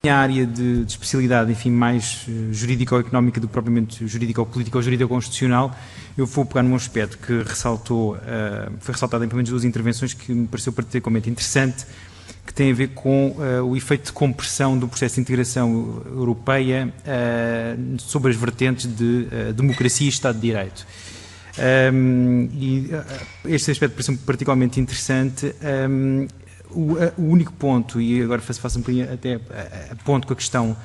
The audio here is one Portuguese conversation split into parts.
minha área de especialidade, enfim, mais jurídico-económica do que propriamente jurídico-política ou jurídico-constitucional, eu vou pegar num aspecto que foi ressaltado em pelo menos duas intervenções que me pareceu particularmente interessante, que tem a ver com o efeito de compressão do processo de integração europeia sobre as vertentes de democracia e Estado de Direito. Este aspecto parece-me particularmente interessante. O único ponto, e agora faço um bocadinho até a ponto com a questão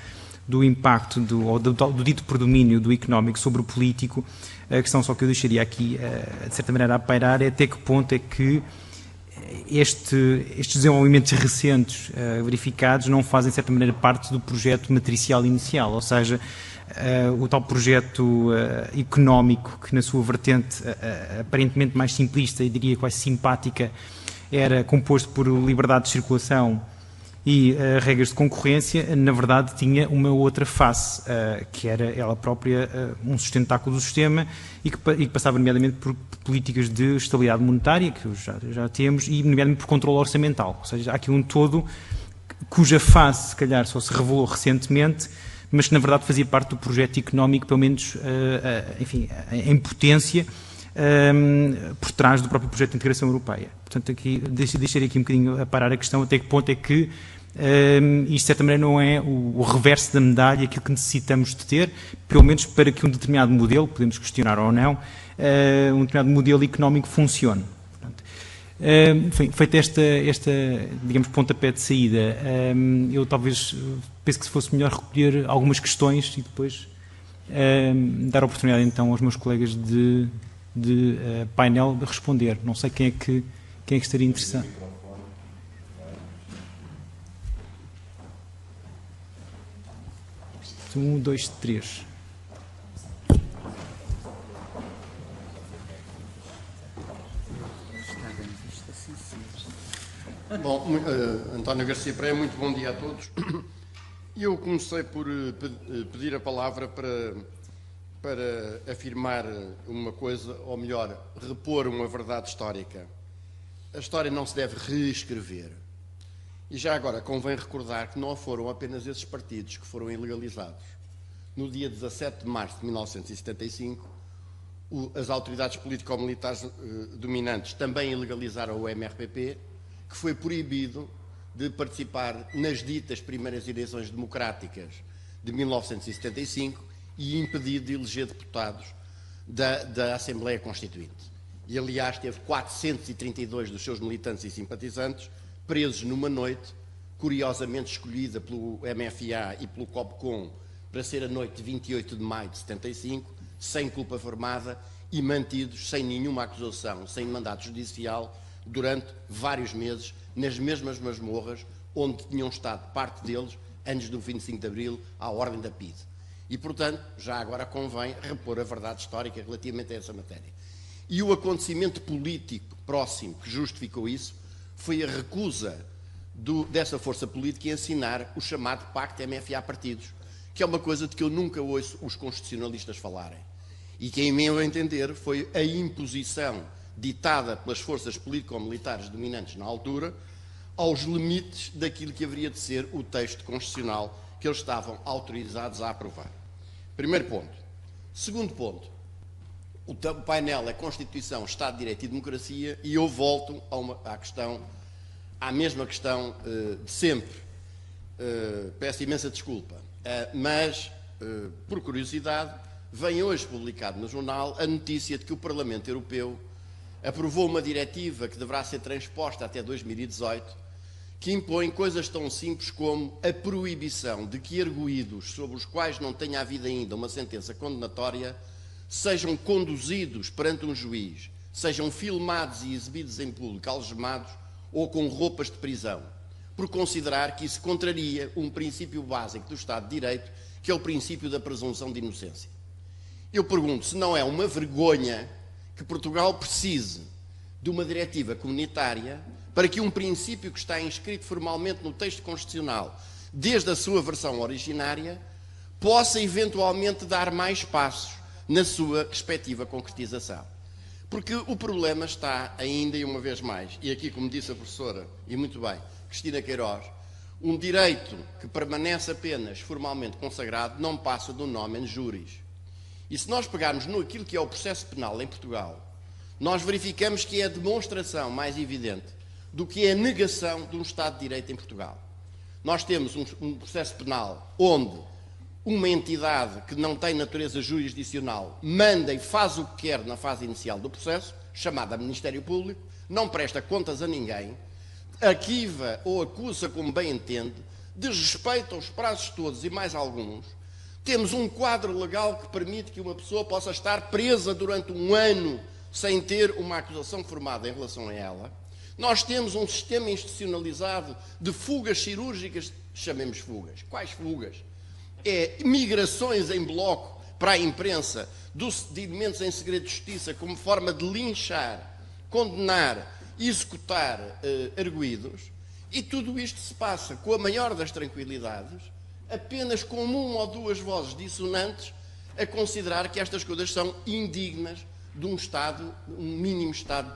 do impacto do dito predomínio do económico sobre o político, a questão só que eu deixaria aqui, de certa maneira, a pairar é até que ponto é que estes desenvolvimentos recentes verificados não fazem, de certa maneira, parte do projeto matricial inicial, ou seja, o tal projeto económico que na sua vertente aparentemente mais simplista e diria quase simpática era composto por liberdade de circulação e regras de concorrência, na verdade tinha uma outra face, que era ela própria um sustentáculo do sistema e que passava nomeadamente por políticas de estabilidade monetária, que já temos, e nomeadamente por controle orçamental. Ou seja, há aqui um todo cuja face, se calhar, só se revelou recentemente, mas que na verdade fazia parte do projeto económico, pelo menos, enfim, em potência, por trás do próprio projeto de integração europeia. Portanto, aqui deixaria aqui um bocadinho a parar a questão até que ponto é que isto, de certa maneira, não é o reverso da medalha, aquilo que necessitamos de ter, pelo menos para que um determinado modelo, podemos questionar ou não, um determinado modelo económico funcione. Portanto, feita esta, digamos, pontapé de saída, eu talvez penso que se fosse melhor recolher algumas questões e depois dar a oportunidade então aos meus colegas de painel de responder. Não sei quem é que estaria interessado. 1, 2, 3. Bom, António Garcia Pereira, muito bom dia a todos. Eu comecei por pedir a palavra para afirmar uma coisa, ou melhor, repor uma verdade histórica. A história não se deve reescrever. E já agora convém recordar que não foram apenas esses partidos que foram ilegalizados. No dia 17 de março de 1975, as autoridades político-militares dominantes também ilegalizaram o MRPP, que foi proibido de participar nas ditas primeiras eleições democráticas de 1975 e impedido de eleger deputados da Assembleia Constituinte. E, aliás, teve 432 dos seus militantes e simpatizantes presos numa noite, curiosamente escolhida pelo MFA e pelo COPCOM para ser a noite de 28 de maio de 75, sem culpa formada e mantidos sem nenhuma acusação, sem mandato judicial, durante vários meses, nas mesmas masmorras onde tinham estado parte deles, antes do 25 de Abril, à ordem da PIDE. E, portanto, já agora convém repor a verdade histórica relativamente a essa matéria. E o acontecimento político próximo que justificou isso foi a recusa dessa força política em assinar o chamado Pacto MFA-Partidos, que é uma coisa de que eu nunca ouço os constitucionalistas falarem. E que, em meu entender, foi a imposição ditada pelas forças político-militares dominantes na altura aos limites daquilo que haveria de ser o texto constitucional que eles estavam autorizados a aprovar. Primeiro ponto. Segundo ponto. O painel é Constituição, Estado de Direito e Democracia, e eu volto à mesma questão de sempre. Peço imensa desculpa, mas, por curiosidade, vem hoje publicado no jornal a notícia de que o Parlamento Europeu aprovou uma diretiva que deverá ser transposta até 2018, que impõe coisas tão simples como a proibição de que arguidos sobre os quais não tenha havido ainda uma sentença condenatória sejam conduzidos perante um juiz, sejam filmados e exibidos em público, algemados ou com roupas de prisão, por considerar que isso contraria um princípio básico do Estado de Direito, que é o princípio da presunção de inocência. Eu pergunto se não é uma vergonha que Portugal precise de uma diretiva comunitária para que um princípio que está inscrito formalmente no texto constitucional, desde a sua versão originária, possa eventualmente dar mais passos na sua respectiva concretização. Porque o problema está ainda, e uma vez mais, e aqui, como disse a professora, e muito bem, Cristina Queiroz, Um direito que permanece apenas formalmente consagrado não passa do nomen juris. E se nós pegarmos naquilo que é o processo penal em Portugal, nós verificamos que é a demonstração mais evidente do que é a negação de um Estado de Direito em Portugal. Nós temos um processo penal onde uma entidade que não tem natureza jurisdicional manda e faz o que quer na fase inicial do processo, chamada Ministério Público, não presta contas a ninguém, arquiva ou acusa como bem entende, desrespeita os prazos todos e mais alguns. Temos um quadro legal que permite que uma pessoa possa estar presa durante um ano sem ter uma acusação formada em relação a ela. Nós temos um sistema institucionalizado de fugas cirúrgicas, chamemos fugas. Quais fugas? É migrações em bloco para a imprensa dos procedimentos em segredo de justiça como forma de linchar, condenar e executar arguidos, e tudo isto se passa com a maior das tranquilidades, apenas com uma ou duas vozes dissonantes a considerar que estas coisas são indignas de um Estado, um mínimo Estado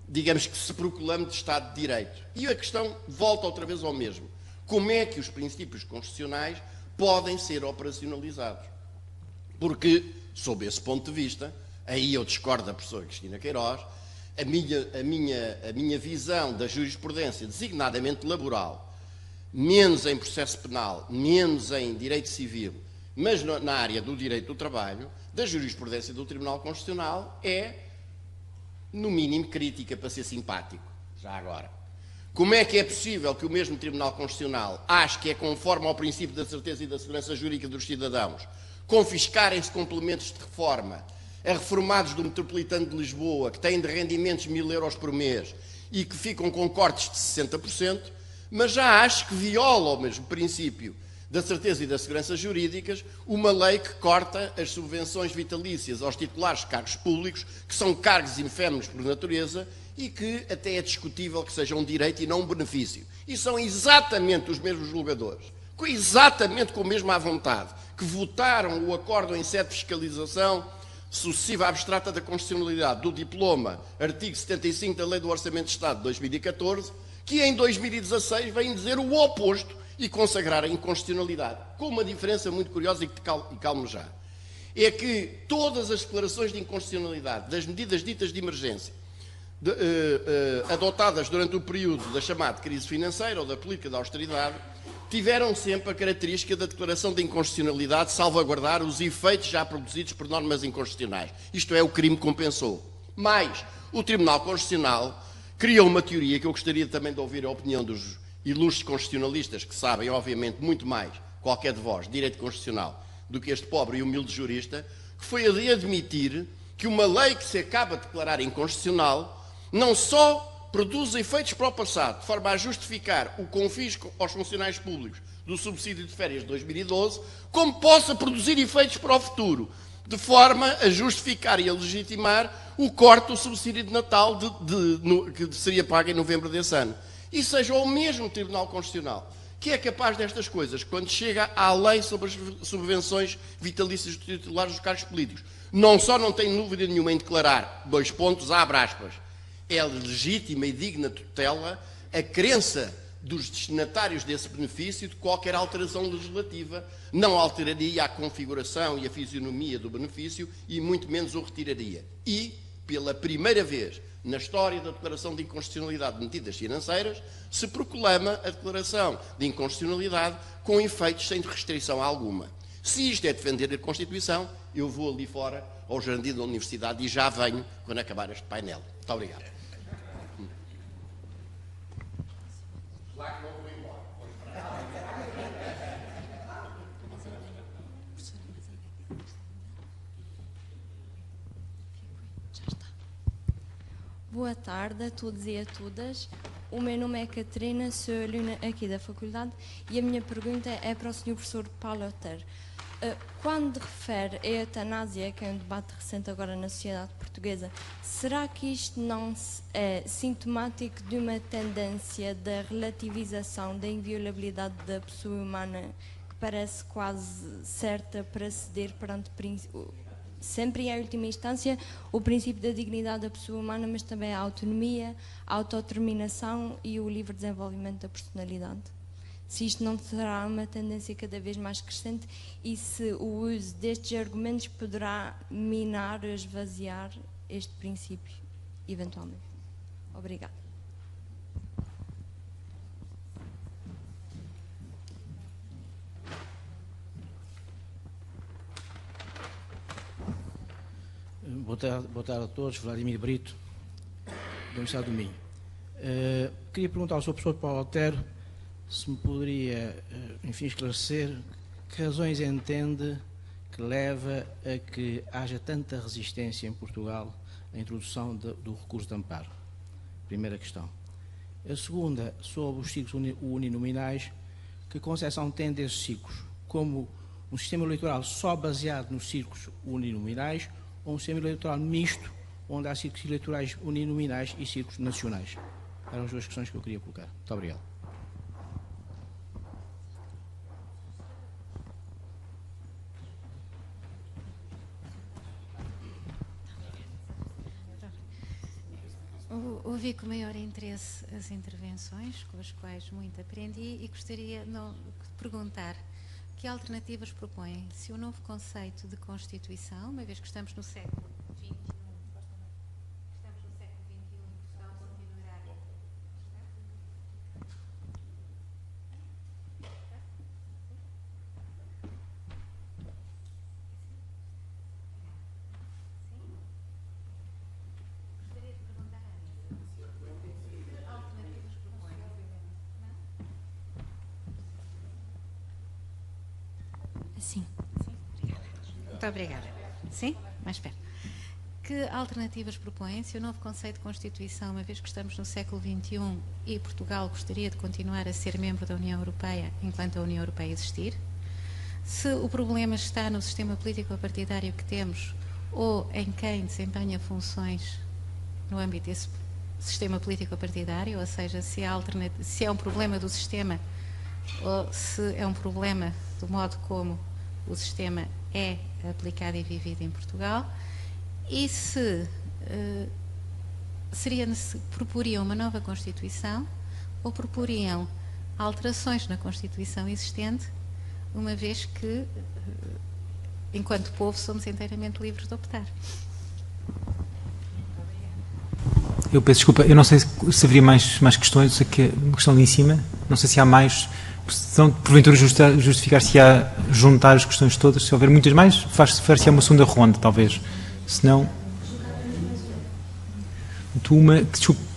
digamos que se proclame de Estado de Direito. E a questão volta outra vez ao mesmo. Como é que os princípios constitucionais podem ser operacionalizados? Porque, sob esse ponto de vista, aí eu discordo da professora Cristina Queiroz, a minha visão da jurisprudência, designadamente laboral, menos em processo penal, menos em direito civil, mas na área do direito do trabalho, da jurisprudência do Tribunal Constitucional, é, no mínimo, crítica, para ser simpático, já agora. Como é que é possível que o mesmo Tribunal Constitucional ache que é conforme ao princípio da certeza e da segurança jurídica dos cidadãos confiscarem-se complementos de reforma a reformados do Metropolitano de Lisboa que têm de rendimentos de 1.000 euros por mês e que ficam com cortes de 60%, mas já acho que viola o mesmo princípio da certeza e da segurança jurídicas uma lei que corta as subvenções vitalícias aos titulares de cargos públicos, que são cargos infémos por natureza e que até é discutível que sejam um direito e não um benefício. E são exatamente os mesmos julgadores, exatamente com a mesma vontade, que votaram o acórdão em sede de fiscalização sucessiva abstrata da constitucionalidade do diploma, artigo 75 da Lei do Orçamento de Estado de 2014, que em 2016 vem dizer o oposto e consagrar a inconstitucionalidade, com uma diferença muito curiosa e calmo já. É que todas as declarações de inconstitucionalidade das medidas ditas de emergência adotadas durante o período da chamada crise financeira ou da política de austeridade tiveram sempre a característica da declaração de inconstitucionalidade salvaguardar os efeitos já produzidos por normas inconstitucionais. Isto é, o crime compensou. Mas o Tribunal Constitucional criou uma teoria que eu gostaria também de ouvir a opinião dos ilustres constitucionalistas, que sabem, obviamente, muito mais, qualquer de vós, direito constitucional, do que este pobre e humilde jurista, que foi a de admitir que uma lei que se acaba de declarar inconstitucional não só produz efeitos para o passado, de forma a justificar o confisco aos funcionários públicos do subsídio de férias de 2012, como possa produzir efeitos para o futuro, de forma a justificar e a legitimar o corte do subsídio de Natal que seria pago em novembro desse ano. E seja o mesmo Tribunal Constitucional que é capaz destas coisas, quando chega à lei sobre as subvenções vitalícias dos titulares dos cargos políticos. Não só não tem dúvida nenhuma em declarar, dois pontos, abre aspas, é legítima e digna tutela a crença dos destinatários desse benefício de qualquer alteração legislativa não alteraria a configuração e a fisionomia do benefício e muito menos o retiraria. E, pela primeira vez na história da declaração de inconstitucionalidade de medidas financeiras, se proclama a declaração de inconstitucionalidade com efeitos sem restrição alguma. Se isto é defender a Constituição, eu vou ali fora ao jardim da Universidade e já venho quando acabar este painel. Muito obrigado. Boa tarde a todos e a todas. O meu nome é Catarina, sou aluna aqui da faculdade e a minha pergunta é para o Sr. Professor Paulo Otero. Quando refere a eutanásia, que é um debate recente agora na sociedade portuguesa, será que isto não é sintomático de uma tendência da relativização da inviolabilidade da pessoa humana que parece quase certa para ceder perante sempre e em última instância o princípio da dignidade da pessoa humana, mas também a autonomia, a autodeterminação e o livre desenvolvimento da personalidade. Se isto não será uma tendência cada vez mais crescente e se o uso destes argumentos poderá minar ou esvaziar este princípio, eventualmente. Obrigada. Boa tarde a todos. Vladimir Brito, do Universidade do Minho. Queria perguntar ao Sr. Professor Paulo Otero se me poderia, enfim, esclarecer que razões entende que leva a que haja tanta resistência em Portugal à introdução do recurso de amparo. Primeira questão. A segunda, sobre os ciclos uninominais, que concepção tem desses ciclos? Como um sistema eleitoral só baseado nos ciclos uninominais ou um sistema eleitoral misto, onde há ciclos eleitorais uninominais e ciclos nacionais? Eram as duas questões que eu queria colocar. Muito obrigado. Ouvi com maior interesse as intervenções, com as quais muito aprendi, e gostaria de perguntar que alternativas propõem se o novo conceito de Constituição, uma vez que estamos no século XXI, Portugal continuará... Sim. Muito obrigada. Sim? Mais perto. Que alternativas propõem se o novo conceito de Constituição, uma vez que estamos no século XXI e Portugal gostaria de continuar a ser membro da União Europeia enquanto a União Europeia existir? Se o problema está no sistema político-partidário que temos ou em quem desempenha funções no âmbito desse sistema político-partidário, ou seja, se é um problema do sistema ou se é um problema do modo como o sistema é aplicado e vivido em Portugal, e se proporiam uma nova Constituição ou proporiam alterações na Constituição existente, uma vez que, enquanto povo, somos inteiramente livres de optar. Eu peço desculpa, eu não sei se haveria mais questões, eu sei que uma questão ali em cima, não sei se há mais. Então, porventura, justificar se há juntar as questões todas. Se houver muitas mais, faz-se uma segunda ronda, talvez. Se não...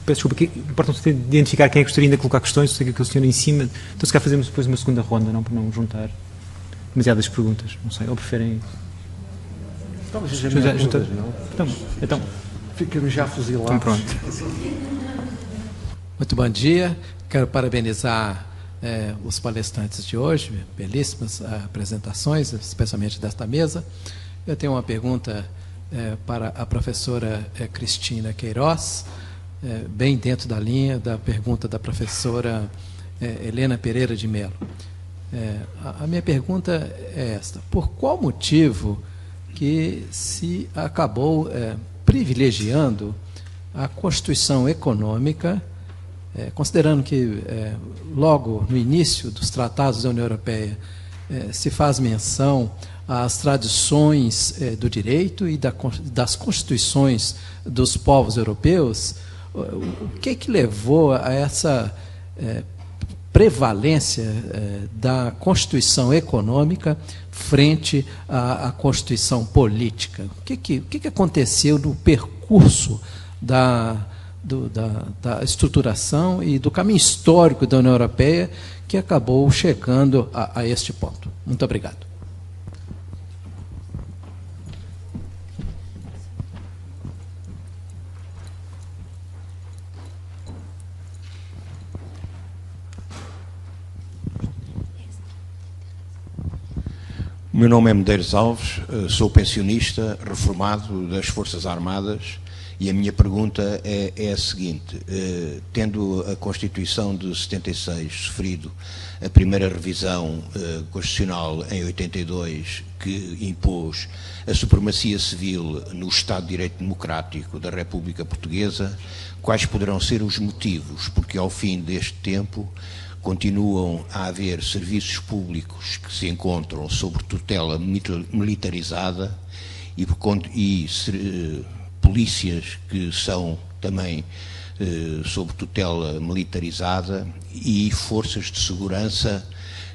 Peço desculpa, importa-me identificar quem é que gostaria de colocar questões, sei que aquele senhor em cima. Então, se calhar fazemos depois uma segunda ronda, não, para não juntar demasiadas perguntas. Não sei, ou preferem... Então... Ficamos já fuzilados. Então, pronto. Muito bom dia. Quero parabenizar os palestrantes de hoje, belíssimas apresentações, especialmente desta mesa. Eu tenho uma pergunta para a professora Cristina Queiroz, bem dentro da linha da pergunta da professora Helena Pereira de Mello. A minha pergunta é esta: por qual motivo que se acabou privilegiando a Constituição Econômica, considerando que logo no início dos tratados da União Europeia se faz menção às tradições do direito e das constituições dos povos europeus? O que levou a essa prevalência da Constituição Econômica frente à Constituição Política? O que aconteceu no percurso da estruturação e do caminho histórico da União Europeia que acabou chegando a este ponto? Muito obrigado. O meu nome é Medeiros Alves, sou pensionista reformado das Forças Armadas E a minha pergunta é a seguinte: tendo a Constituição de 76 sofrido a primeira revisão constitucional em 82, que impôs a supremacia civil no Estado de Direito Democrático da República Portuguesa, quais poderão ser os motivos porque ao fim deste tempo continuam a haver serviços públicos que se encontram sob tutela militarizada e polícias que são também sob tutela militarizada e forças de segurança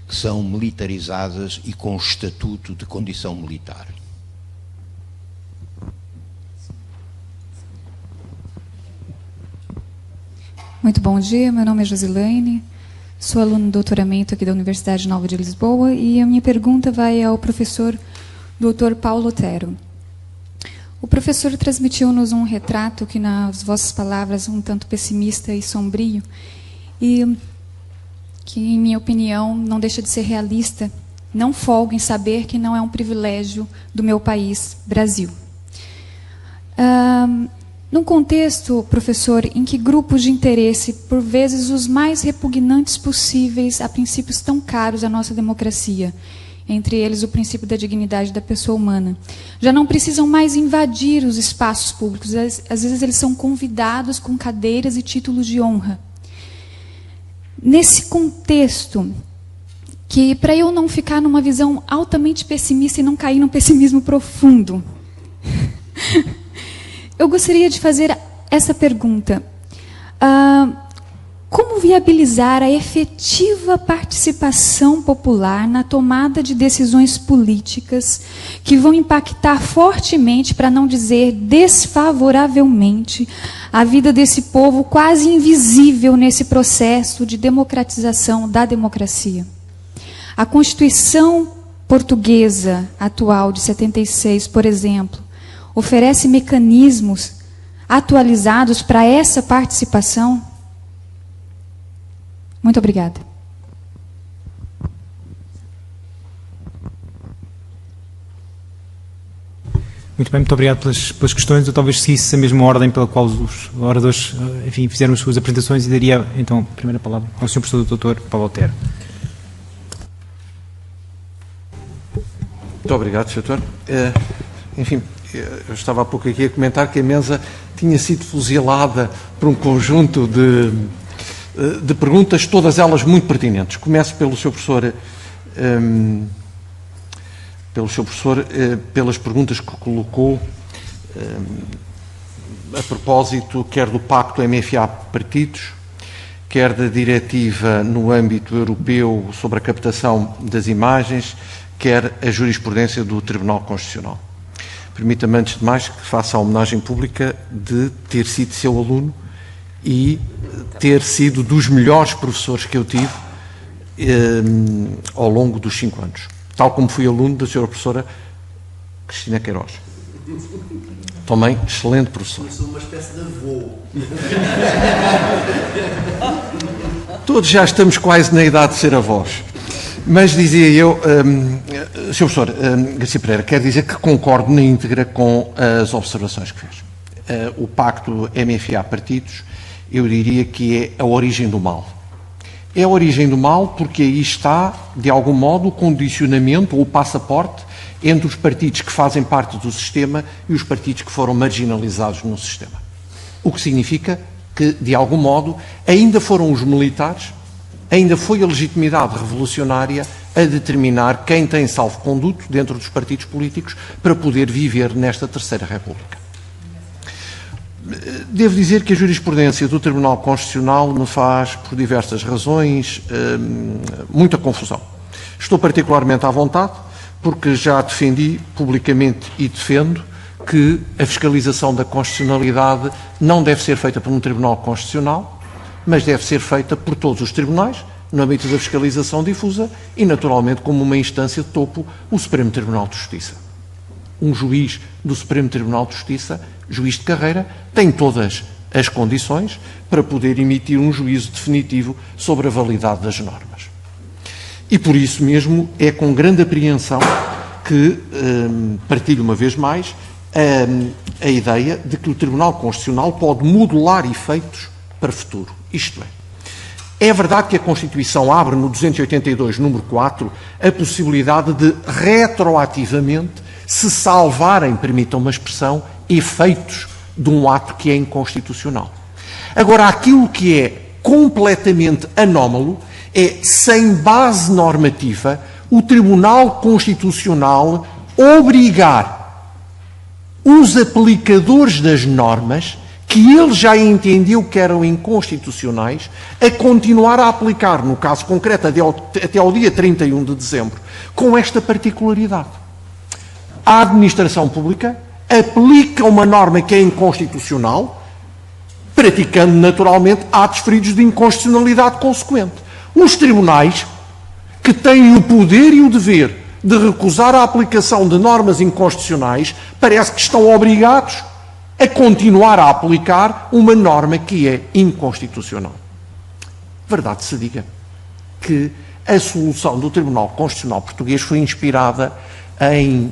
que são militarizadas e com estatuto de condição militar? Muito bom dia, meu nome é Josilane, sou aluno de doutoramento aqui da Universidade Nova de Lisboa e a minha pergunta vai ao professor Dr. Paulo Otero. O professor transmitiu-nos um retrato que, nas vossas palavras, um tanto pessimista e sombrio, e que, em minha opinião, não deixa de ser realista. Não folgo em saber que não é um privilégio do meu país, Brasil. Num contexto, professor, em que grupos de interesse, por vezes os mais repugnantes possíveis a princípios tão caros à nossa democracia, entre eles o princípio da dignidade da pessoa humana, já não precisam mais invadir os espaços públicos. Às vezes eles são convidados com cadeiras e títulos de honra. Nesse contexto, que para eu não ficar numa visão altamente pessimista e não cair num pessimismo profundo, eu gostaria de fazer essa pergunta. Como viabilizar a efetiva participação popular na tomada de decisões políticas que vão impactar fortemente, para não dizer desfavoravelmente, a vida desse povo quase invisível nesse processo de democratização da democracia? A Constituição portuguesa atual de 76, por exemplo, oferece mecanismos atualizados para essa participação? Muito obrigada. Muito bem, muito obrigado pelas questões. Eu talvez seguisse a mesma ordem pela qual os oradores, enfim, fizeram as suas apresentações e daria, então, a primeira palavra ao Sr. Professor Dr. Paulo Otero. Muito obrigado, Sr. Doutor. Enfim, eu estava há pouco aqui a comentar que a mesa tinha sido fuzilada por um conjunto de perguntas, todas elas muito pertinentes. Começo pelo Sr. Professor, pelas perguntas que colocou a propósito quer do Pacto MFA-Partidos, quer da diretiva no âmbito europeu sobre a captação das imagens, quer a jurisprudência do Tribunal Constitucional. Permita-me, antes de mais, que faça a homenagem pública de ter sido seu aluno e ter sido dos melhores professores que eu tive ao longo dos 5 anos. Tal como fui aluno da Sra. Professora Cristina Queiroz. Também excelente professor. Eu sou uma espécie de avô. Todos já estamos quase na idade de ser avós. Mas dizia eu, Sr. Professor Garcia Pereira, quero dizer que concordo na íntegra com as observações que fez. O Pacto MFA-Partidos, eu diria que é a origem do mal. É a origem do mal porque aí está, de algum modo, o condicionamento ou o passaporte entre os partidos que fazem parte do sistema e os partidos que foram marginalizados no sistema. O que significa que, de algum modo, ainda foram os militares, ainda foi a legitimidade revolucionária a determinar quem tem salvo-conduto dentro dos partidos políticos para poder viver nesta Terceira República. Devo dizer que a jurisprudência do Tribunal Constitucional me faz, por diversas razões, muita confusão. Estou particularmente à vontade, porque já defendi publicamente e defendo que a fiscalização da constitucionalidade não deve ser feita por um Tribunal Constitucional, mas deve ser feita por todos os tribunais, no âmbito da fiscalização difusa e, naturalmente, como uma instância de topo, o Supremo Tribunal de Justiça. Um juiz do Supremo Tribunal de Justiça, juiz de carreira, tem todas as condições para poder emitir um juízo definitivo sobre a validade das normas. E por isso mesmo é com grande apreensão que partilho uma vez mais a ideia de que o Tribunal Constitucional pode modular efeitos para o futuro. Isto é verdade que a Constituição abre no 282, número 4, a possibilidade de retroativamente se salvarem, permitam uma expressão, efeitos de um ato que é inconstitucional. Agora, aquilo que é completamente anómalo é, sem base normativa, o Tribunal Constitucional obrigar os aplicadores das normas que ele já entendeu que eram inconstitucionais a continuar a aplicar, no caso concreto, até ao dia 31 de dezembro, com esta particularidade. A administração pública aplica uma norma que é inconstitucional, praticando naturalmente atos feridos de inconstitucionalidade consequente. Os tribunais, que têm o poder e o dever de recusar a aplicação de normas inconstitucionais, parece que estão obrigados a continuar a aplicar uma norma que é inconstitucional. Verdade se diga que a solução do Tribunal Constitucional Português foi inspirada em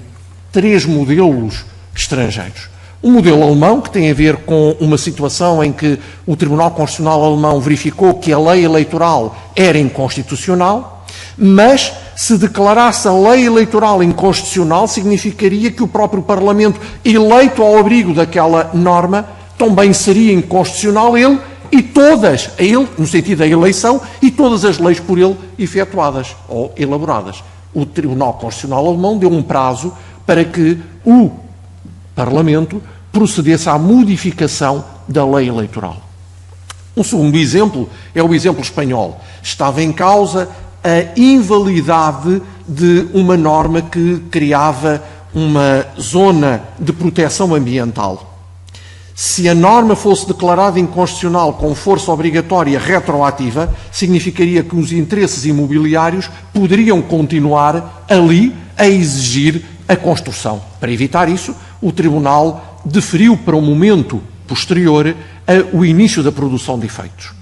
3 modelos estrangeiros. O modelo alemão, que tem a ver com uma situação em que o Tribunal Constitucional alemão verificou que a lei eleitoral era inconstitucional, mas se declarasse a lei eleitoral inconstitucional, significaria que o próprio Parlamento, eleito ao abrigo daquela norma, também seria inconstitucional ele, no sentido da eleição, e todas as leis por ele efetuadas ou elaboradas. O Tribunal Constitucional alemão deu um prazo para que o Parlamento procedesse à modificação da lei eleitoral. Um segundo exemplo é o exemplo espanhol. Estava em causa a invalidade de uma norma que criava uma zona de proteção ambiental. Se a norma fosse declarada inconstitucional com força obrigatória retroativa, significaria que os interesses imobiliários poderiam continuar ali a exigir a construção. Para evitar isso, o Tribunal deferiu para um momento posterior o início da produção de efeitos.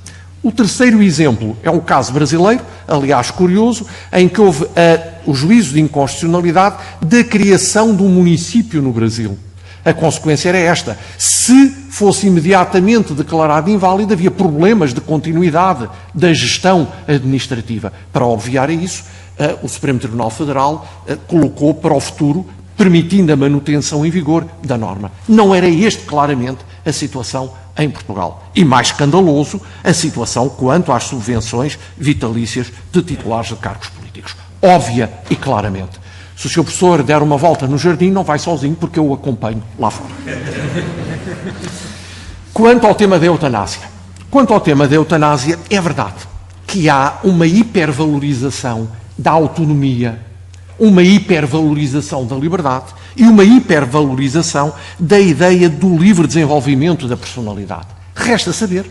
O terceiro exemplo é um caso brasileiro, aliás curioso, em que houve o juízo de inconstitucionalidade da criação de um município no Brasil. A consequência era esta: se fosse imediatamente declarado inválido, havia problemas de continuidade da gestão administrativa. Para obviar a isso, o Supremo Tribunal Federal colocou para o futuro, permitindo a manutenção em vigor da norma. Não era este, claramente, a situação em Portugal. E mais escandaloso, a situação quanto às subvenções vitalícias de titulares de cargos políticos. Óbvia e claramente. Se o Sr. Professor der uma volta no jardim, não vai sozinho, porque eu o acompanho lá fora. Quanto ao tema da eutanásia. É verdade que há uma hipervalorização da autonomia, uma hipervalorização da liberdade e uma hipervalorização da ideia do livre desenvolvimento da personalidade. Resta saber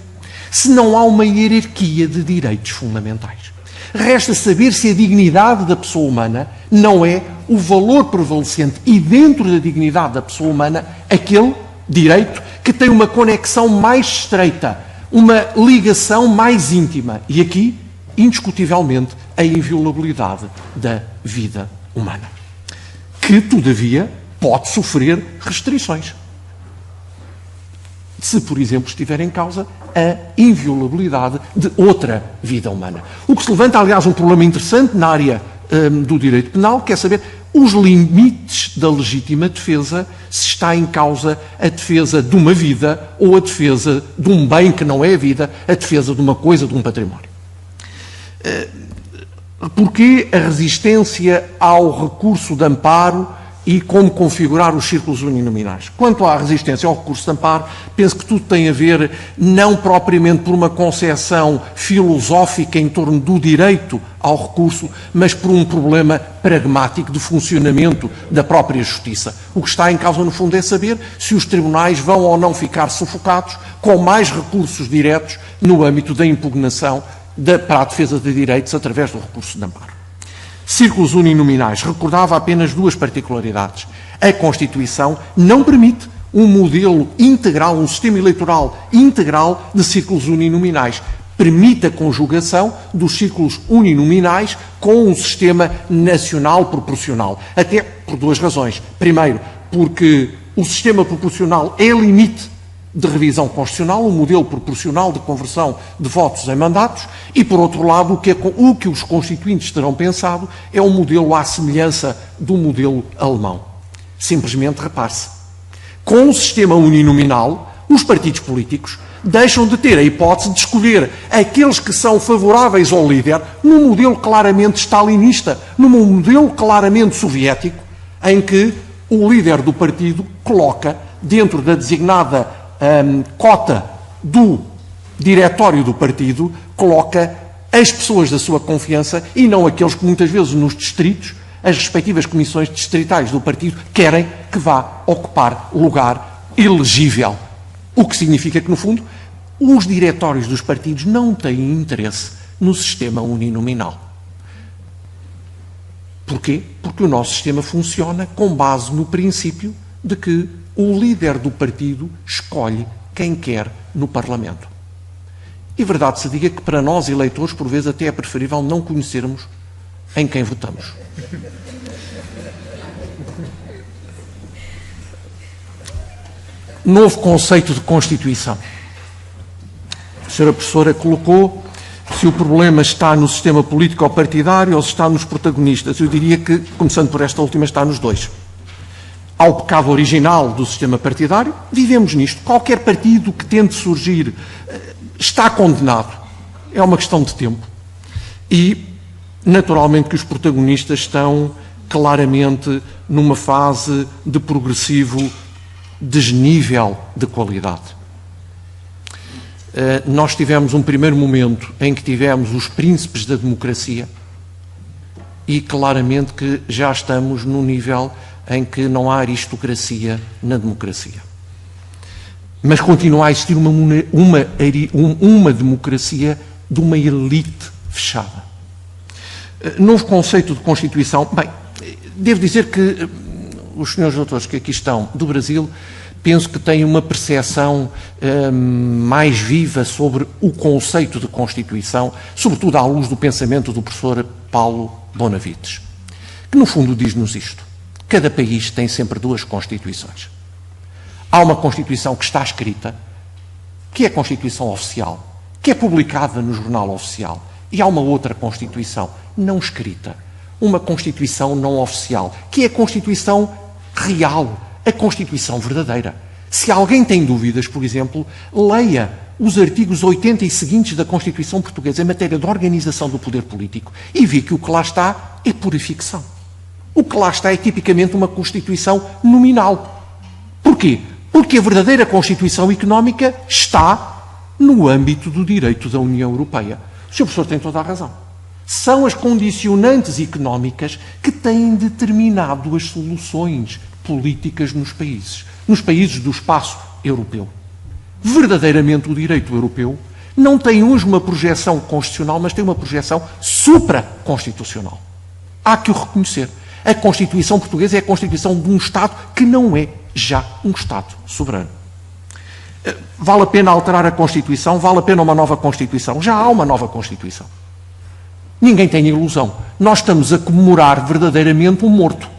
se não há uma hierarquia de direitos fundamentais. Resta saber se a dignidade da pessoa humana não é o valor prevalecente e, dentro da dignidade da pessoa humana, aquele direito que tem uma conexão mais estreita, uma ligação mais íntima. E aqui, indiscutivelmente, a inviolabilidade da vida humana, que, todavia, pode sofrer restrições. Se, por exemplo, estiver em causa a inviolabilidade de outra vida humana. O que se levanta, aliás, um problema interessante na área do direito penal, que é saber os limites da legítima defesa, se está em causa a defesa de uma vida ou a defesa de um bem que não é a vida, a defesa de uma coisa, de um património. Porquê a resistência ao recurso de amparo e como configurar os círculos uninominais? Quanto à resistência ao recurso de amparo, penso que tudo tem a ver não propriamente por uma concepção filosófica em torno do direito ao recurso, mas por um problema pragmático de funcionamento da própria justiça. O que está em causa, no fundo, é saber se os tribunais vão ou não ficar sufocados com mais recursos diretos no âmbito da impugnação para a defesa de direitos através do recurso de amparo. Círculos uninominais. Recordava apenas 2 particularidades. A Constituição não permite um modelo integral, um sistema eleitoral integral de círculos uninominais. Permite a conjugação dos círculos uninominais com um sistema nacional proporcional. Até por 2 razões. Primeiro, porque o sistema proporcional é limite de revisão constitucional, um modelo proporcional de conversão de votos em mandatos, e, por outro lado, o que os constituintes terão pensado é um modelo à semelhança do modelo alemão. Simplesmente, repare-se, com o sistema uninominal, os partidos políticos deixam de ter a hipótese de escolher aqueles que são favoráveis ao líder num modelo claramente stalinista, num modelo claramente soviético, em que o líder do partido coloca, dentro da designada cota do diretório do partido, coloca as pessoas da sua confiança e não aqueles que muitas vezes nos distritos, as respectivas comissões distritais do partido, querem que vá ocupar lugar elegível. O que significa que, no fundo, os diretórios dos partidos não têm interesse no sistema uninominal. Porquê? Porque o nosso sistema funciona com base no princípio de que o líder do partido escolhe quem quer no Parlamento. E verdade se diga que para nós, eleitores, por vezes até é preferível não conhecermos em quem votamos. Novo conceito de Constituição. A senhora professora colocou se o problema está no sistema político ou partidário ou se está nos protagonistas. Eu diria que, começando por esta última, está nos dois. Há o pecado original do sistema partidário, vivemos nisto. Qualquer partido que tente surgir está condenado. É uma questão de tempo. E, naturalmente, que os protagonistas estão claramente numa fase de progressivo desnível de qualidade. Nós tivemos um primeiro momento em que tivemos os príncipes da democracia e claramente que já estamos num nível em que não há aristocracia na democracia. Mas continua a existir uma democracia de uma elite fechada. Novo conceito de Constituição. Bem, devo dizer que os senhores doutores que aqui estão do Brasil, penso que têm uma percepção mais viva sobre o conceito de Constituição, sobretudo à luz do pensamento do professor Paulo Bonavides, que no fundo diz-nos isto. Cada país tem sempre duas Constituições. Há uma Constituição que está escrita, que é a Constituição Oficial, que é publicada no Jornal Oficial, e há uma outra Constituição não escrita, uma Constituição não oficial, que é a Constituição real, a Constituição verdadeira. Se alguém tem dúvidas, por exemplo, leia os artigos 80 e seguintes da Constituição Portuguesa em matéria de organização do poder político e vê que o que lá está é pura ficção. O que lá está é tipicamente uma Constituição nominal. Porquê? Porque a verdadeira Constituição Económica está no âmbito do direito da União Europeia. O Sr. Professor tem toda a razão. São as condicionantes económicas que têm determinado as soluções políticas nos países do espaço europeu. Verdadeiramente o direito europeu não tem hoje uma projeção constitucional, mas tem uma projeção supraconstitucional. Há que o reconhecer. A Constituição portuguesa é a Constituição de um Estado que não é já um Estado soberano. Vale a pena alterar a Constituição? Vale a pena uma nova Constituição? Já há uma nova Constituição. Ninguém tem ilusão. Nós estamos a comemorar verdadeiramente um morto.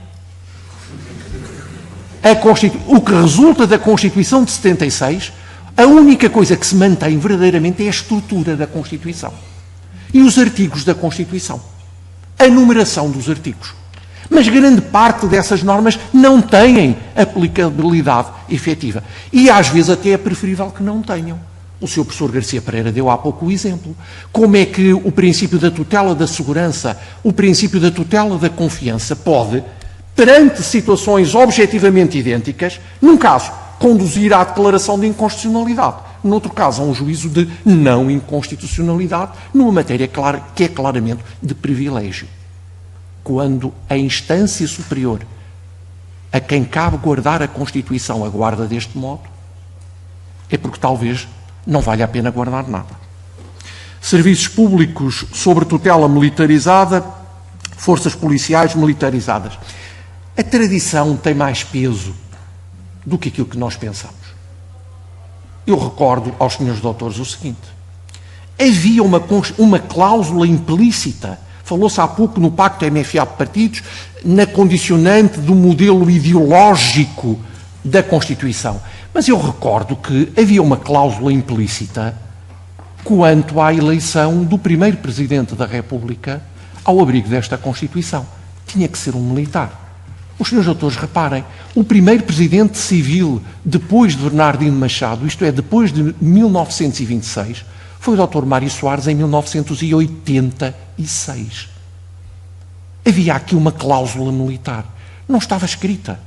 O que resulta da Constituição de 76, a única coisa que se mantém verdadeiramente é a estrutura da Constituição. E os artigos da Constituição. A numeração dos artigos. Mas grande parte dessas normas não têm aplicabilidade efetiva. E às vezes até é preferível que não tenham. O Sr. Professor Garcia Pereira deu há pouco o exemplo. Como é que o princípio da tutela da segurança, o princípio da tutela da confiança pode, perante situações objetivamente idênticas, num caso, conduzir à declaração de inconstitucionalidade, noutro caso, a um juízo de não inconstitucionalidade, numa matéria que é claramente de privilégio. Quando a instância superior a quem cabe guardar a Constituição a guarda deste modo, é porque talvez não valha a pena guardar nada. Serviços públicos sob tutela militarizada, forças policiais militarizadas. A tradição tem mais peso do que aquilo que nós pensamos. Eu recordo aos senhores doutores o seguinte. Havia uma cláusula implícita, falou-se há pouco no Pacto MFA de Partidos, na condicionante do modelo ideológico da Constituição. Mas eu recordo que havia uma cláusula implícita quanto à eleição do primeiro Presidente da República ao abrigo desta Constituição. Tinha que ser um militar. Os senhores doutores, reparem, o primeiro Presidente civil depois de Bernardino Machado, isto é, depois de 1926, foi o Dr. Mário Soares em 1986. Havia aqui uma cláusula militar. Não estava escrita.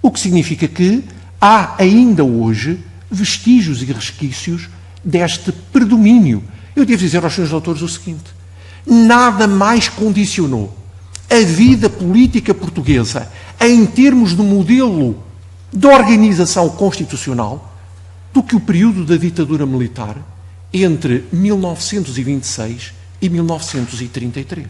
O que significa que há ainda hoje vestígios e resquícios deste predomínio. Eu devo dizer aos senhores doutores o seguinte: nada mais condicionou a vida política portuguesa em termos de modelo de organização constitucional do que o período da ditadura militar entre 1926 e 1933.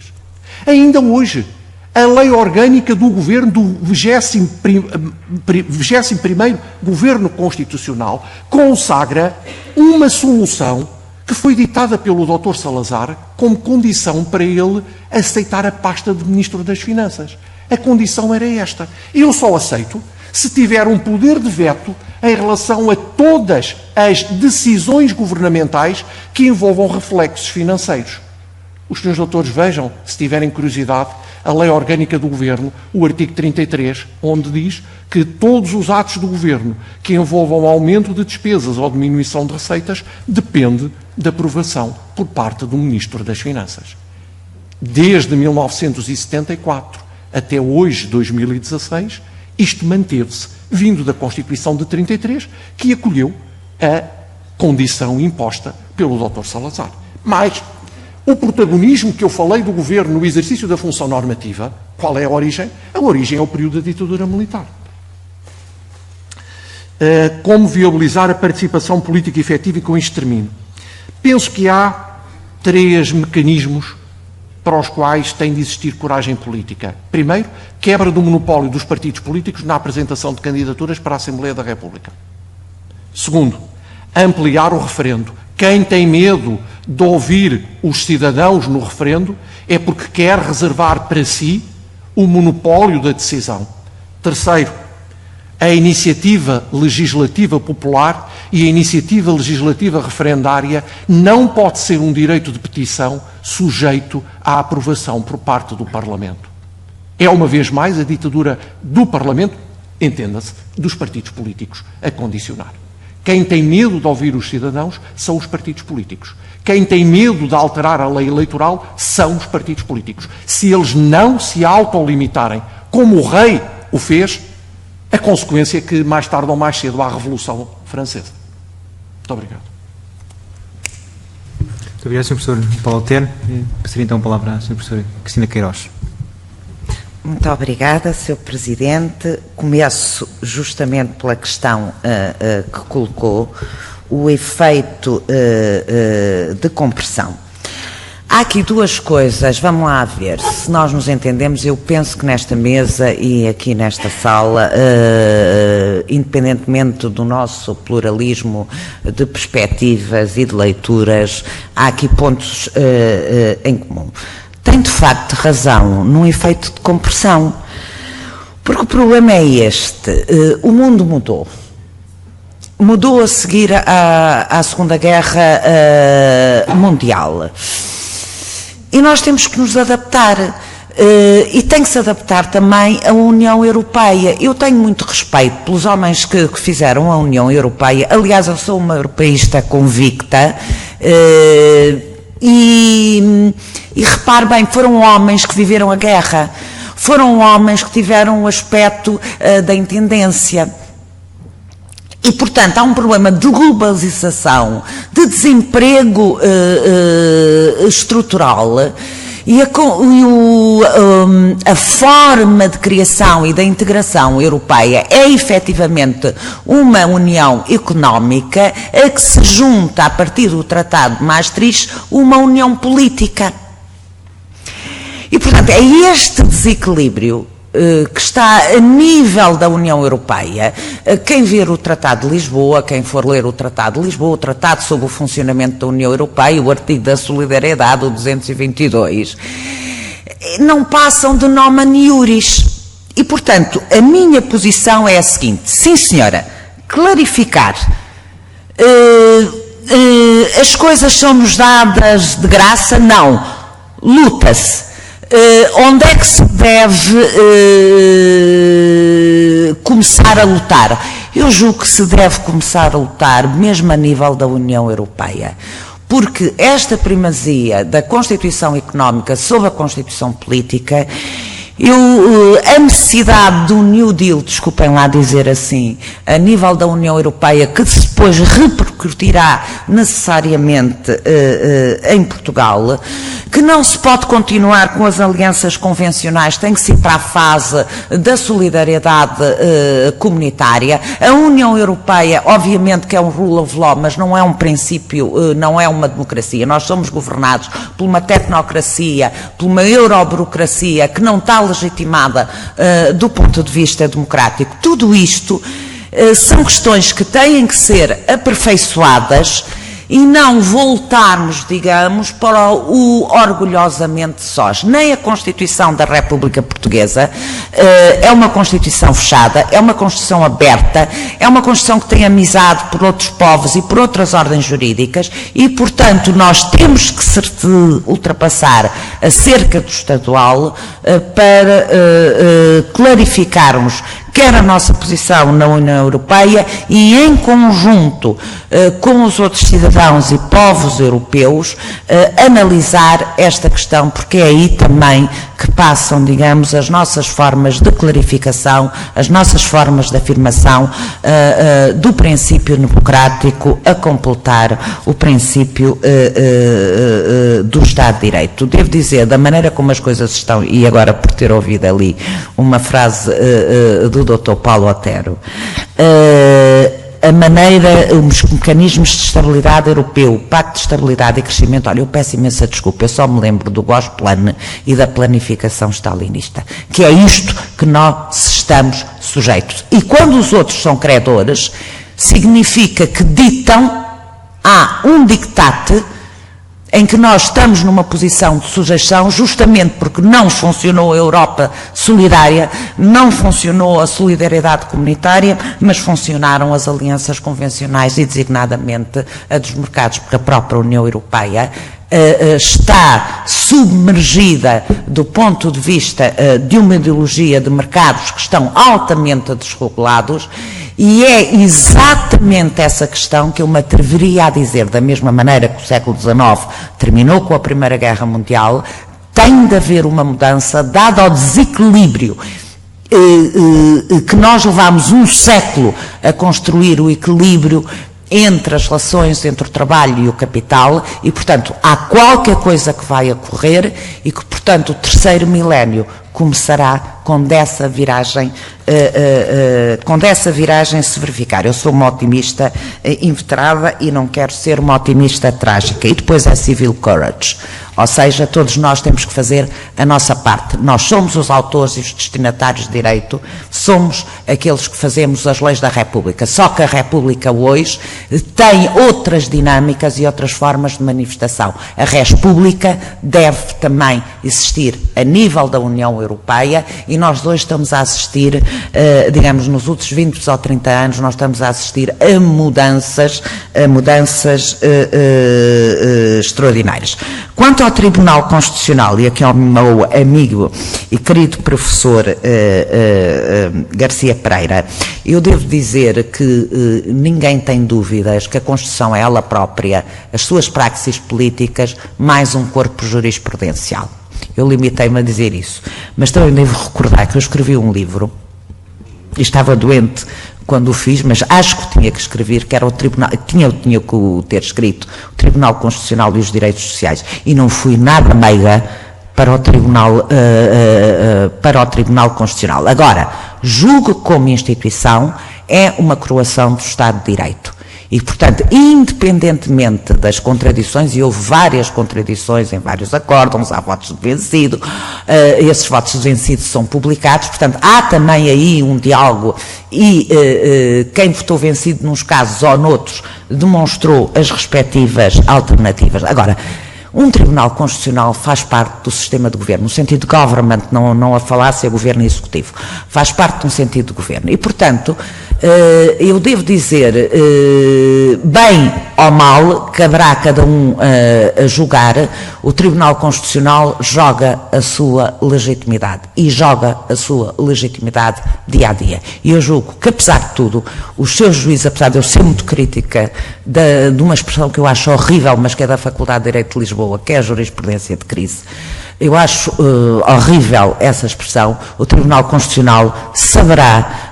Ainda hoje, a lei orgânica do governo do 21º Governo Constitucional consagra uma solução que foi ditada pelo Dr. Salazar como condição para ele aceitar a pasta de Ministro das Finanças. A condição era esta: eu só aceito se tiver um poder de veto em relação a todas as decisões governamentais que envolvam reflexos financeiros. Os senhores doutores vejam, se tiverem curiosidade, a Lei Orgânica do Governo, o artigo 33, onde diz que todos os atos do Governo que envolvam aumento de despesas ou diminuição de receitas depende da aprovação por parte do Ministro das Finanças. Desde 1974 até hoje, 2016, isto manteve-se, vindo da Constituição de 33, que acolheu a condição imposta pelo Dr. Salazar. Mas o protagonismo que eu falei do Governo no exercício da função normativa, qual é a origem? A origem é o período da ditadura militar. Como viabilizar a participação política efetiva e com isto termino? Penso que há 3 mecanismos para os quais tem de existir coragem política. Primeiro, quebra do monopólio dos partidos políticos na apresentação de candidaturas para a Assembleia da República. Segundo, ampliar o referendo. Quem tem medo de ouvir os cidadãos no referendo é porque quer reservar para si o monopólio da decisão. Terceiro, a iniciativa legislativa popular e a iniciativa legislativa referendária não pode ser um direito de petição sujeito à aprovação por parte do Parlamento. É, uma vez mais, a ditadura do Parlamento, entenda-se, dos partidos políticos a condicionar. Quem tem medo de ouvir os cidadãos são os partidos políticos. Quem tem medo de alterar a lei eleitoral são os partidos políticos. Se eles não se autolimitarem, como o rei o fez, a consequência é que, mais tarde ou mais cedo, há a Revolução Francesa. Muito obrigado. Muito obrigado, Sr. Professor Paulo Altero. Passaria então a palavra à Sra. Professora Cristina Queiroz. Muito obrigada, Sr. Presidente. Começo justamente pela questão que colocou, o efeito de compressão. Há aqui 2 coisas, vamos lá ver, se nós nos entendemos. Eu penso que nesta mesa e aqui nesta sala, independentemente do nosso pluralismo de perspectivas e de leituras, há aqui pontos em comum. Tem de facto razão num efeito de compressão, porque o problema é este: o mundo mudou. Mudou a seguir à Segunda Guerra Mundial. E nós temos que nos adaptar, e tem que se adaptar também a União Europeia. Eu tenho muito respeito pelos homens que fizeram a União Europeia. Aliás, eu sou uma europeísta convicta, e repare bem, foram homens que viveram a guerra, foram homens que tiveram o aspecto da intendência. E, portanto, há um problema de globalização, de desemprego estrutural, e a forma de criação e da integração europeia é efetivamente uma união económica a que se junta, a partir do Tratado de Maastricht, uma união política. E, portanto, é este desequilíbrio que está a nível da União Europeia. Quem ver o Tratado de Lisboa, quem for ler o Tratado de Lisboa, o Tratado sobre o Funcionamento da União Europeia, o artigo da solidariedade, o 222, não passam de nomen iuris. E, portanto, a minha posição é a seguinte: sim, senhora, clarificar. As coisas são-nos dadas de graça? Não. Luta-se. Onde é que se deve começar a lutar? Eu julgo que se deve começar a lutar mesmo a nível da União Europeia, porque esta primazia da Constituição Económica sobre a Constituição Política, a necessidade do New Deal, desculpem lá dizer assim, a nível da União Europeia, que depois repercutirá necessariamente em Portugal, que não se pode continuar com as alianças convencionais, tem que se ir para a fase da solidariedade comunitária. A União Europeia, obviamente que é um rule of law, mas não é um princípio, não é uma democracia. Nós somos governados por uma tecnocracia, por uma euroburocracia que não está legitimada do ponto de vista democrático. Tudo isto são questões que têm que ser aperfeiçoadas e não voltarmos, digamos, para o orgulhosamente sós. Nem a Constituição da República Portuguesa é uma Constituição fechada, é uma Constituição aberta, é uma Constituição que tem amizade por outros povos e por outras ordens jurídicas e, portanto, nós temos que ultrapassar a cerca do estadual para clarificarmos quer a nossa posição na União Europeia e em conjunto com os outros cidadãos e povos europeus analisar esta questão, porque é aí também que passam, digamos, as nossas formas de clarificação, as nossas formas de afirmação do princípio democrático a completar o princípio do Estado de Direito. Devo dizer, da maneira como as coisas estão, e agora por ter ouvido ali uma frase do Dr. Paulo Otero, a maneira, os mecanismos de estabilidade europeu, o Pacto de Estabilidade e Crescimento, olha, eu peço imensa desculpa, eu só me lembro do Gosplan e da planificação stalinista, que é isto que nós estamos sujeitos. E quando os outros são credores, significa que ditam, há um dictate em que nós estamos numa posição de sujeição justamente porque não funcionou a Europa solidária, não funcionou a solidariedade comunitária, mas funcionaram as alianças convencionais e designadamente a dos mercados, porque a própria União Europeia está submergida do ponto de vista de uma ideologia de mercados que estão altamente desregulados. E é exatamente essa questão que eu me atreveria a dizer, da mesma maneira que o século XIX terminou com a Primeira Guerra Mundial, tem de haver uma mudança, dado ao desequilíbrio que nós levámos um século a construir o equilíbrio entre as relações entre o trabalho e o capital e, portanto, há qualquer coisa que vai ocorrer e que, portanto, o terceiro milénio começará quando essa viragem se verificar. Eu sou uma otimista inveterada e não quero ser uma otimista trágica. E depois é civil courage. Ou seja, todos nós temos que fazer a nossa parte. Nós somos os autores e os destinatários de direito, somos aqueles que fazemos as leis da República. Só que a República hoje tem outras dinâmicas e outras formas de manifestação. A res pública deve também existir a nível da União Europeia e nós hoje estamos a assistir, digamos, nos últimos 20 ou 30 anos, nós estamos a assistir a mudanças extraordinárias. Quanto ao Tribunal Constitucional, e aqui ao meu amigo e querido professor Garcia Pereira, eu devo dizer que ninguém tem dúvidas que a Constituição é ela própria, as suas praxis políticas, mais um corpo jurisprudencial. Eu limitei-me a dizer isso, mas também devo recordar que eu escrevi um livro, e estava doente quando o fiz, mas acho que tinha que escrever, que era o Tribunal, tinha que ter escrito o Tribunal Constitucional e os Direitos Sociais, e não fui nada meiga para o Tribunal Constitucional. Agora, julgo que como instituição é uma coroação do Estado de Direito. E, portanto, independentemente das contradições, e houve várias contradições em vários acórdãos, há votos de vencido, esses votos de vencido são publicados, portanto, há também aí um diálogo e quem votou vencido nos casos ou noutros demonstrou as respectivas alternativas. Agora, Um Tribunal Constitucional faz parte do sistema de governo, no sentido de government, não a falar se é governo executivo, faz parte de um sentido de governo. E, portanto, eu devo dizer, bem ou mal, caberá a cada um a julgar. O Tribunal Constitucional joga a sua legitimidade e joga a sua legitimidade dia a dia. E eu julgo que, apesar de tudo, os seus juízes, apesar de eu ser muito crítica de uma expressão que eu acho horrível, mas que é da Faculdade de Direito de Lisboa, que é a jurisprudência de crise, eu acho horrível essa expressão. O Tribunal Constitucional saberá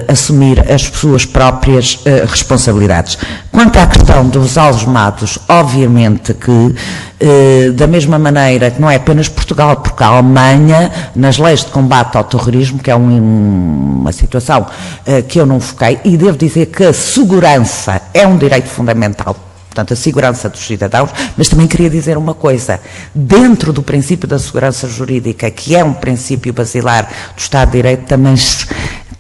assumir as suas próprias responsabilidades. Quanto à questão dos algemados, obviamente que da mesma maneira que não é apenas Portugal, porque a Alemanha, nas leis de combate ao terrorismo, que é uma situação que eu não foquei, e devo dizer que a segurança é um direito fundamental, portanto, a segurança dos cidadãos, mas também queria dizer uma coisa, dentro do princípio da segurança jurídica, que é um princípio basilar do Estado de Direito,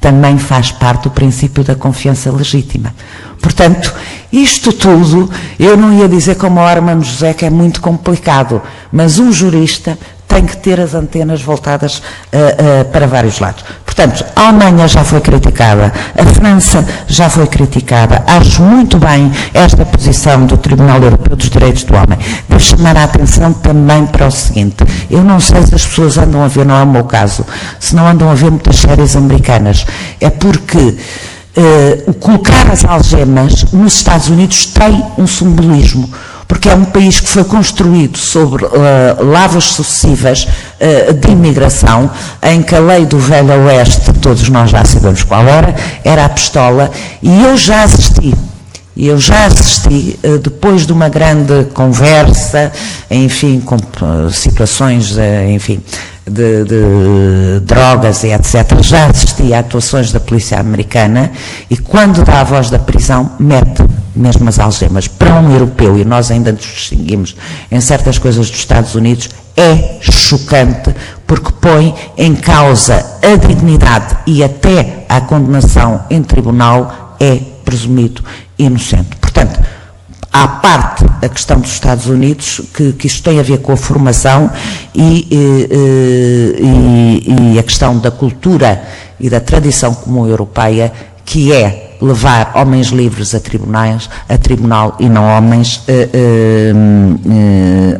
também faz parte do princípio da confiança legítima. Portanto, isto tudo, eu não ia dizer como o Armando José, que é muito complicado, mas um jurista tem que ter as antenas voltadas para vários lados. Portanto, a Alemanha já foi criticada, a França já foi criticada. Acho muito bem esta posição do Tribunal Europeu dos Direitos do Homem. Devo chamar a atenção também para o seguinte: eu não sei se as pessoas andam a ver, não é o meu caso, se não andam a ver muitas séries americanas, é porque colocar as algemas nos Estados Unidos tem um simbolismo, porque é um país que foi construído sobre lavas sucessivas de imigração, em que a lei do Velho Oeste, todos nós já sabemos qual era a pistola, e eu já assisti, depois de uma grande conversa, enfim, com situações, enfim, de drogas e etc., já assisti a atuações da polícia americana, e quando dá a voz da prisão, mete mesmo as algemas. Para um europeu, e nós ainda nos distinguimos em certas coisas dos Estados Unidos, é chocante, porque põe em causa a dignidade e até a condenação em tribunal é presumido inocente. Portanto, à parte a questão dos Estados Unidos, que isto tem a ver com a formação e a questão da cultura e da tradição comum europeia, que é levar homens livres a tribunal e não homens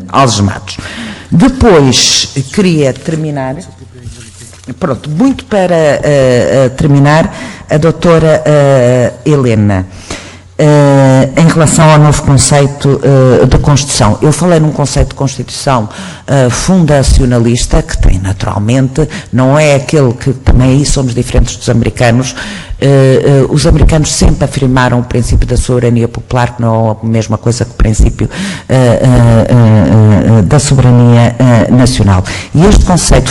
algemados. Depois, queria terminar, pronto, muito para terminar, a doutora Helena, em relação ao novo conceito de Constituição. Eu falei num conceito de Constituição fundacionalista, que tem naturalmente, não é aquele que também aí somos diferentes dos americanos. Os americanos sempre afirmaram o princípio da soberania popular, que não é a mesma coisa que o princípio da soberania nacional. E este conceito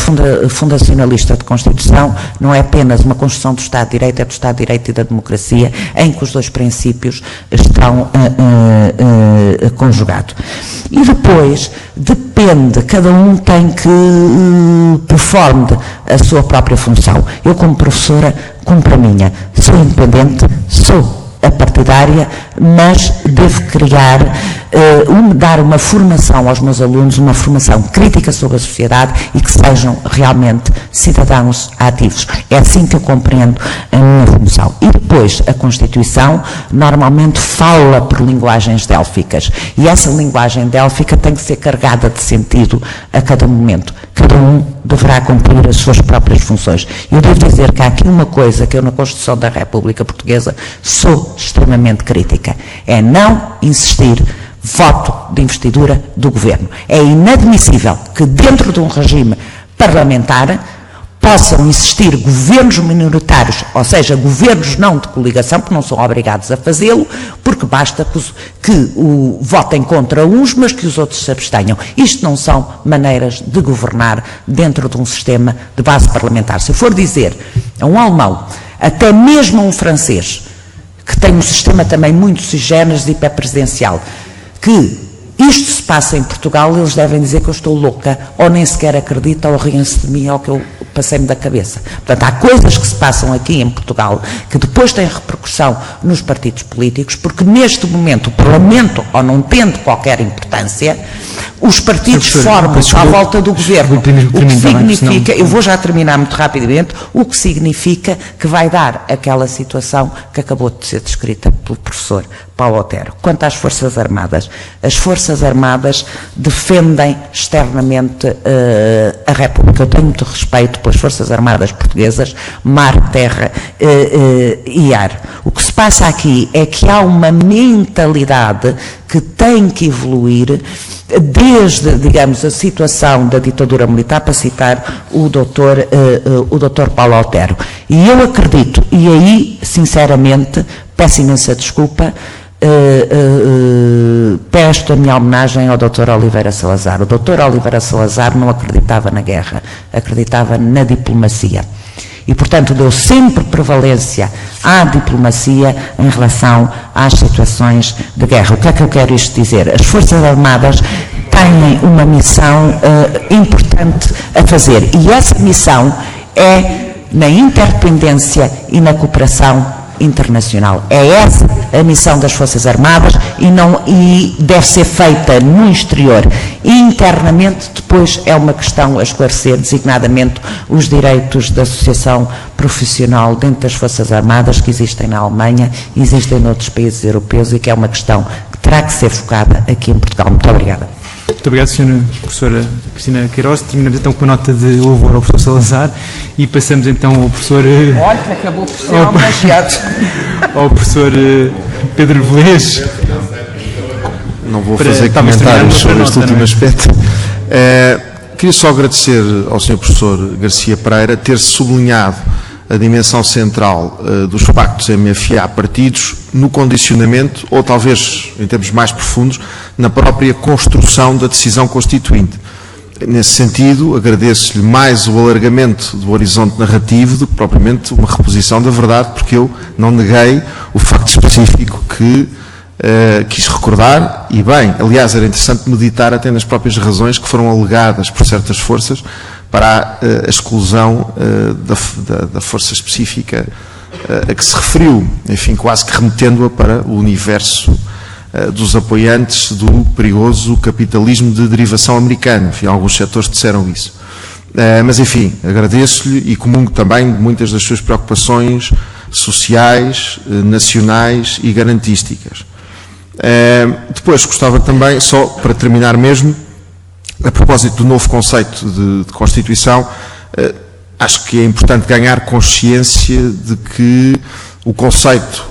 fundacionalista de Constituição não é apenas uma construção do Estado de Direito, é do Estado de Direito e da democracia, em que os dois princípios estão conjugados. E depois, depende, cada um tem que performe a sua própria função. Eu, como professora, cumpro a minha. Sou independente, sou apartidária, mas devo dar uma formação aos meus alunos, uma formação crítica sobre a sociedade e que sejam realmente cidadãos ativos. É assim que eu compreendo a minha função. E depois, a Constituição normalmente fala por linguagens délficas, e essa linguagem délfica tem que ser carregada de sentido a cada momento. Cada um deverá cumprir as suas próprias funções. Eu devo dizer que há aqui uma coisa que eu, na Constituição da República Portuguesa, sou extremamente crítica: é não insistir voto de investidura do governo. É inadmissível que dentro de um regime parlamentar possam existir governos minoritários, ou seja, governos não de coligação, que não são obrigados a fazê-lo, porque basta que votem contra uns, mas que os outros se abstenham. Isto não são maneiras de governar dentro de um sistema de base parlamentar. Se eu for dizer a um alemão, até mesmo a um francês, que tem um sistema também muito sui generis e hiperpresidencial, que isto se passa em Portugal, eles devem dizer que eu estou louca, ou nem sequer acreditam, ou riem-se de mim, ou que eu passei-me da cabeça. Portanto, há coisas que se passam aqui em Portugal que depois têm repercussão nos partidos políticos, porque neste momento o Parlamento, ou não tendo qualquer importância, os partidos formam-se à volta do governo, o que significa, eu vou já terminar muito rapidamente, o que significa que vai dar aquela situação que acabou de ser descrita pelo professor Paulo Otero. Quanto às Forças Armadas, as Forças Armadas defendem externamente a República. Eu tenho muito respeito pelas Forças Armadas portuguesas, mar, terra e ar. O que se passa aqui é que há uma mentalidade que tem que evoluir desde, digamos, a situação da ditadura militar, para citar o doutor Paulo Otero. E eu acredito, e aí, sinceramente, peço imensa desculpa, presto a minha homenagem ao Dr. Oliveira Salazar. O Dr. Oliveira Salazar não acreditava na guerra, acreditava na diplomacia. E, portanto, deu sempre prevalência à diplomacia em relação às situações de guerra. O que é que eu quero isto dizer? As Forças Armadas têm uma missão importante a fazer, e essa missão é na interdependência e na cooperação internacional. É essa a missão das Forças Armadas e deve ser feita no exterior. E internamente, depois, é uma questão a esclarecer, designadamente os direitos da associação profissional dentro das Forças Armadas, que existem na Alemanha, existem noutros países europeus, e que é uma questão que terá que ser focada aqui em Portugal. Muito obrigada. Muito obrigado, Sra. Professora Cristina Queiroz. Terminamos então com uma nota de louvor ao professor Salazar e passamos então ao professor... Olha, que acabou por ser homenageado. Ao professor Pedro Velez. Não vou fazer comentários sobre este último aspecto. Queria só agradecer ao Sr. Professor Garcia Pereira ter sublinhado a dimensão central dos pactos MFA-partidos no condicionamento, ou talvez, em termos mais profundos, na própria construção da decisão constituinte. Nesse sentido, agradeço-lhe mais o alargamento do horizonte narrativo do que propriamente uma reposição da verdade, porque eu não neguei o facto específico que quis recordar, e bem, aliás, era interessante meditar até nas próprias razões que foram alegadas por certas forças para a exclusão da força específica a que se referiu, enfim, quase que remetendo-a para o universo dos apoiantes do perigoso capitalismo de derivação americano. Enfim, alguns setores disseram isso. Mas, enfim, agradeço-lhe e comungo também de muitas das suas preocupações sociais, nacionais e garantísticas. Depois gostava também, só para terminar mesmo, a propósito do novo conceito de Constituição, acho que é importante ganhar consciência de que o conceito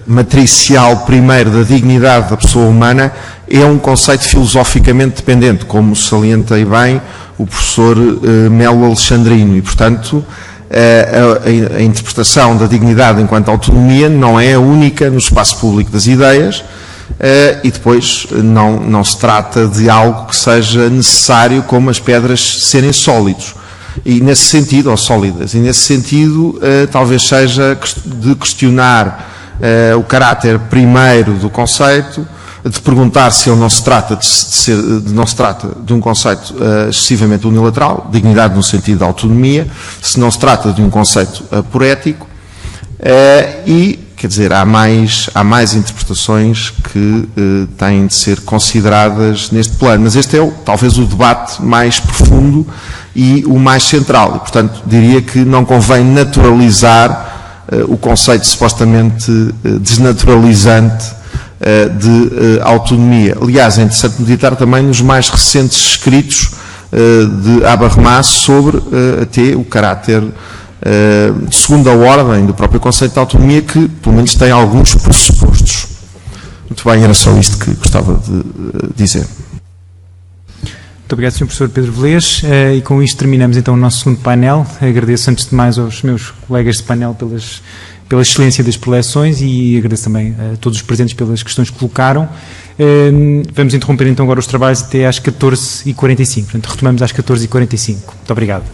matricial primeiro da dignidade da pessoa humana é um conceito filosoficamente dependente, como salienta bem o professor Melo Alexandrino, e portanto a interpretação da dignidade enquanto autonomia não é a única no espaço público das ideias. E depois não se trata de algo que seja necessário como as pedras serem sólidos, e nesse sentido, ou sólidas, e nesse sentido talvez seja de questionar o caráter primeiro do conceito, de perguntar se ele não se trata de um conceito excessivamente unilateral, dignidade no sentido da autonomia, se não se trata de um conceito aporético, e quer dizer, há mais interpretações que têm de ser consideradas neste plano, mas este é talvez o debate mais profundo e o mais central, e portanto diria que não convém naturalizar o conceito supostamente desnaturalizante de autonomia. Aliás, é interessante meditar também nos mais recentes escritos de Habermas sobre até o caráter de segunda ordem do próprio conceito de autonomia, que pelo menos tem alguns pressupostos. Muito bem, era só isto que gostava de dizer. Muito obrigado, Sr. Professor Pedro Velez, e com isto terminamos então o nosso segundo painel. Agradeço antes de mais aos meus colegas de painel pela excelência das preleções, e agradeço também a todos os presentes pelas questões que colocaram. Vamos interromper então agora os trabalhos até às 14h45, portanto retomamos às 14h45. Muito obrigado.